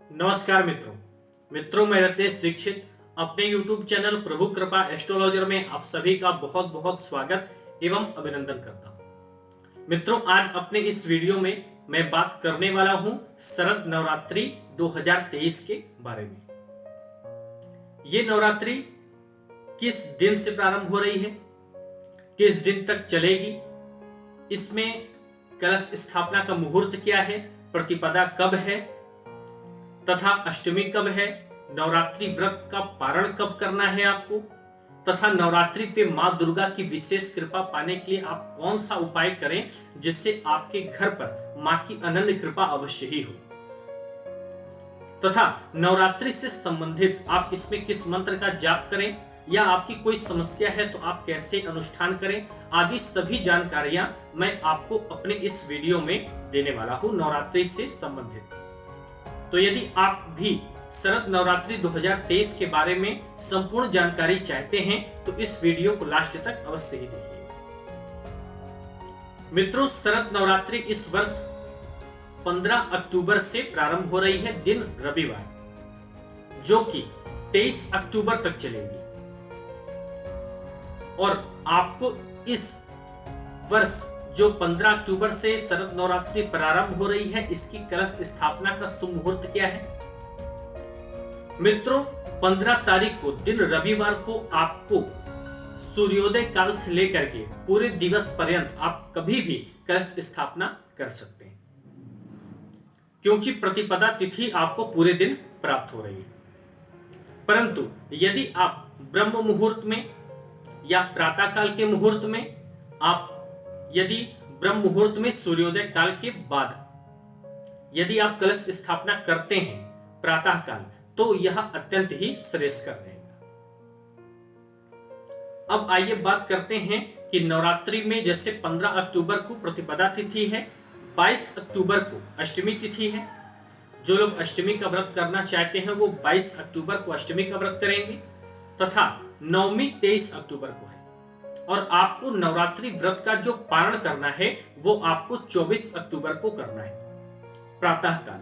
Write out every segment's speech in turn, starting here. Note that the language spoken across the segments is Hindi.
नमस्कार मित्रों मैं रत्नेश दीक्षित अपने YouTube चैनल प्रभु कृपा एस्ट्रोलॉजर में आप सभी का बहुत बहुत स्वागत एवं अभिनंदन करता हूं। मित्रों, आज अपने इस वीडियो में मैं बात करने वाला हूं शरद नवरात्रि 2023 के बारे में। ये नवरात्रि किस दिन से प्रारंभ हो रही है, किस दिन तक चलेगी, इसमें कलश स्थापना का मुहूर्त क्या है, प्रतिपदा कब है तथा अष्टमी कब है, नवरात्रि व्रत का पारण कब करना है आपको, तथा नवरात्रि पे मां दुर्गा की विशेष कृपा पाने के लिए आप कौन सा उपाय करें जिससे आपके घर पर मां की अनन्य कृपा अवश्य ही हो, तथा नवरात्रि से संबंधित आप इसमें किस मंत्र का जाप करें या आपकी कोई समस्या है तो आप कैसे अनुष्ठान करें, आदि सभी जानकारियां मैं आपको अपने इस वीडियो में देने वाला हूं नवरात्रि से संबंधित। तो यदि आप भी शरद नवरात्रि 2023 के बारे में संपूर्ण जानकारी चाहते हैं तो इस वीडियो को लास्ट तक अवश्य ही देखिए। मित्रों, शरद नवरात्रि इस वर्ष 15 अक्टूबर से प्रारंभ हो रही है, दिन रविवार, जो कि 23 अक्टूबर तक चलेगी। और आपको इस वर्ष जो 15 अक्टूबर से शरद नवरात्रि प्रारंभ हो रही है, इसकी कलश स्थापना का शुभ मुहूर्त क्या है। मित्रों, 15 तारीख को दिन रविवार को आपको सूर्योदय काल से लेकर के पूरे दिवस पर्यंत आप कभी भी कलश स्थापना कर सकते हैं, क्योंकि प्रतिपदा तिथि आपको पूरे दिन प्राप्त हो रही है। परंतु यदि आप ब्रह्म मुहूर्त में या प्रातः काल के मुहूर्त में, आप यदि ब्रह्म मुहूर्त में सूर्योदय काल के बाद यदि आप कलश स्थापना करते हैं प्रातः काल, तो यह अत्यंत ही श्रेयस्कर रहेगा। अब आइए बात करते हैं कि नवरात्रि में जैसे 15 अक्टूबर को प्रतिपदा तिथि है, 22 अक्टूबर को अष्टमी तिथि है। जो लोग अष्टमी का व्रत करना चाहते हैं वो 22 अक्टूबर को अष्टमी का व्रत करेंगे, तथा नवमी 23 अक्टूबर को है। और आपको नवरात्रि व्रत का जो पारण करना है वो आपको 24 अक्टूबर को करना है प्रातः काल।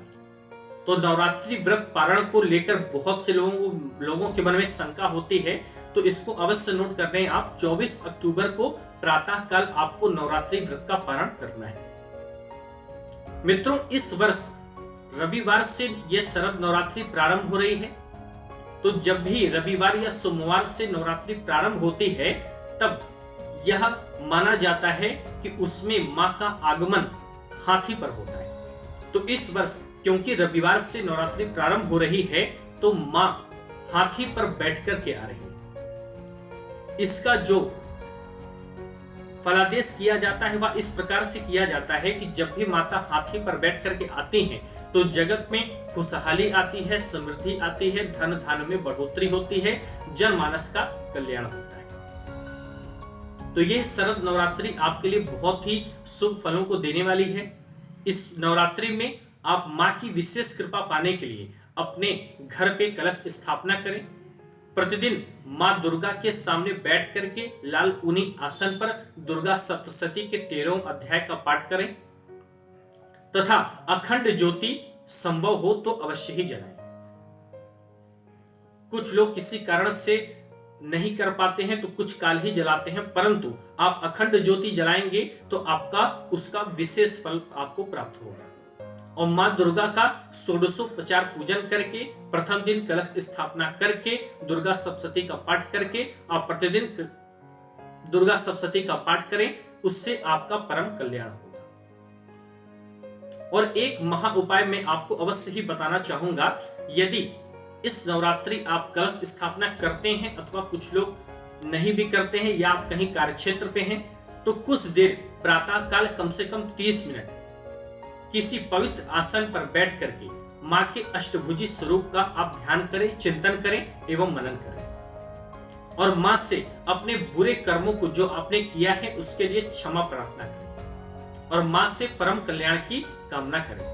तो नवरात्रि व्रत पारण को लेकर बहुत से लोगों के मन में शंका होती है, तो इसको अवश्य नोट कर लें आप। 24 अक्टूबर को प्रातः काल आपको नवरात्रि व्रत का पारण करना है। मित्रों, इस वर्ष रविवार से यह शरद नवरात्रि प्रारंभ हो रही है, तो जब भी रविवार या सोमवार से नवरात्रि प्रारंभ होती है तब यह माना जाता है कि उसमें मां का आगमन हाथी पर होता है। तो इस वर्ष क्योंकि रविवार से नवरात्रि प्रारंभ हो रही है तो मां हाथी पर बैठकर के आ रही है। इसका जो फलादेश किया जाता है वह इस प्रकार से किया जाता है कि जब भी माता हाथी पर बैठ करके आती हैं तो जगत में खुशहाली आती है, समृद्धि आती है, धन धान्य में बढ़ोतरी होती है, जनमानस का कल्याण होता है। तो यह शरद नवरात्रि आपके लिए बहुत ही शुभ फलों को देने वाली है। इस नवरात्रि में आप मां की विशेष कृपा पाने के लिए अपने घर पे कलश स्थापना करें। प्रतिदिन मां दुर्गा के सामने बैठ करके लाल ऊनी आसन पर दुर्गा सप्तशती के 13वें अध्याय का पाठ करें, तथा अखंड ज्योति संभव हो तो अवश्य ही जलाएं। कुछ लोग किसी कारण से नहीं कर पाते हैं तो कुछ काल ही जलाते हैं, परंतु आप अखंड ज्योति जलाएंगे तो आपका उसका विशेष फल आपको प्राप्त होगा। और मां दुर्गा का षोडशोपचार पूजन करके, प्रथम दिन कलश स्थापना करके, दुर्गा सप्तशती का पाठ करके आप प्रतिदिन दुर्गा सप्तशती का पाठ करें, उससे आपका परम कल्याण होगा। और एक महा उपाय मैं आपको अवश्य ही बताना चाहूंगा। यदि इस नवरात्रि आप कलश स्थापना करते हैं अथवा कुछ लोग नहीं भी करते हैं या आप कहीं कार्यक्षेत्र पे हैं, तो कुछ देर प्रातः काल कम से कम 30 मिनट किसी पवित्र आसन पर बैठ करके मां के अष्टभुजी स्वरूप का आप ध्यान करें, चिंतन करें एवं मनन करें। और मां से अपने बुरे कर्मों को जो आपने किया है उसके लिए क्षमा प्रार्थना करें और मां से परम कल्याण की कामना करें।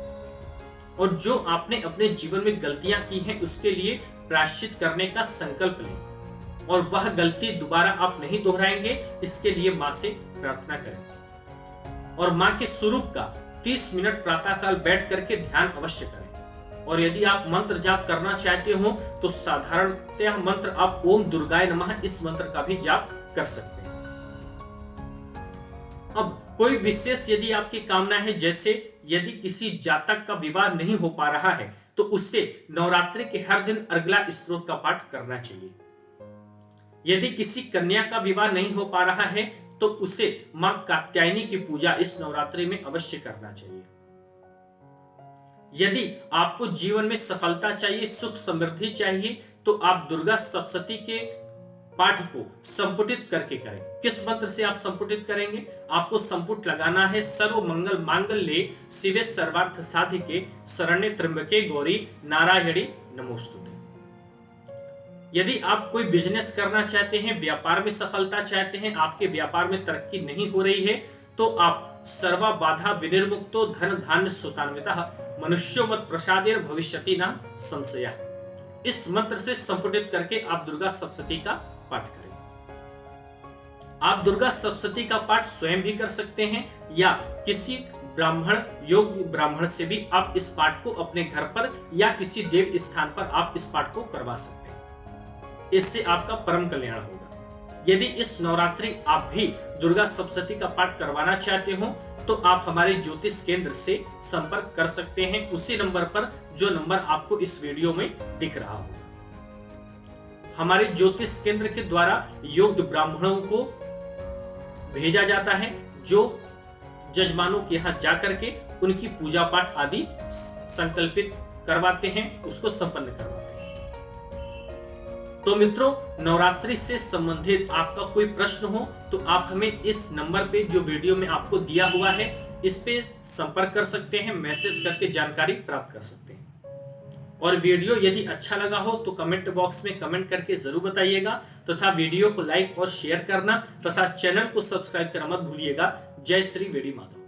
और जो आपने अपने जीवन में गलतियां की हैं उसके लिए प्रायश्चित करने का संकल्प लें और वह गलती दोबारा आप नहीं दोहराएंगे, इसके लिए मां से प्रार्थना करें। और मां के स्वरूप का 30 मिनट प्रातःकाल बैठ करके ध्यान अवश्य करें और यदि आप मंत्र जाप करना चाहते हो तो साधारणतः मंत्र आप ओम दुर्गाय नमः इस मंत्र का भी जाप कर सकते हैं। अब कोई विशेष यदि आपकी कामना है, जैसे यदि किसी जातक का विवाह नहीं हो पा रहा है तो उससे नवरात्रि के हर दिन अर्गला स्तोत्र का पाठ करना चाहिए। यदि किसी कन्या का विवाह नहीं हो पा रहा है तो उसे मां कात्यायनी की पूजा इस नवरात्रि में अवश्य करना चाहिए। यदि आपको जीवन में सफलता चाहिए, सुख समृद्धि चाहिए, तो आप दुर्गा सप्तशती के पाठ को संपुटित करके करें। किस मंत्र से आप संपुटित करेंगे? आपको संपुट लगाना है सर्व मंगल मांगल्ये शिवे सर्वार्थ साधिके शरण्ये त्र्यंबके गौरी नारायणी नमोस्तुते। यदि आप कोई बिजनेस करना चाहते हैं, व्यापार में सफलता चाहते हैं, आपके व्यापार में तरक्की नहीं हो रही है, तो आप सर्वा बाधा विनिर्मुक्तो धन धान्य सुतान्वितः मनुष्यो मत प्रसादेर भविष्यति न संशयः इस मंत्र से संपुटित करके आप दुर्गा सप्तशती का पाठ करें। आप दुर्गा सप्तशती का पाठ स्वयं भी कर सकते हैं या किसी ब्राह्मण, योग्य ब्राह्मण से भी आप इस पाठ को अपने घर पर या किसी देव स्थान पर आप इस पाठ को करवा सकते हैं। इससे आपका परम कल्याण होगा। यदि इस नवरात्रि आप भी दुर्गा सप्तशती का पाठ करवाना चाहते हो तो आप हमारे ज्योतिष केंद्र से संपर्क कर सकते हैं, उसी नंबर पर जो नंबर आपको इस वीडियो में दिख रहा होगा। हमारे ज्योतिष केंद्र के द्वारा योग्य ब्राह्मणों को भेजा जाता है जो जजमानों के यहाँ जाकर के उनकी पूजा पाठ आदि संकल्पित करवाते हैं, उसको संपन्न करवाते हैं। तो मित्रों, नवरात्रि से संबंधित आपका कोई प्रश्न हो तो आप हमें इस नंबर पे जो वीडियो में आपको दिया हुआ है इस पे संपर्क कर सकते हैं, मैसेज करके जानकारी प्राप्त कर सकते हैं। और वीडियो यदि अच्छा लगा हो तो कमेंट बॉक्स में कमेंट करके जरूर बताइएगा तथा वीडियो को लाइक और शेयर करना तथा चैनल को सब्सक्राइब करना मत भूलिएगा। जय श्री वेडी माधव।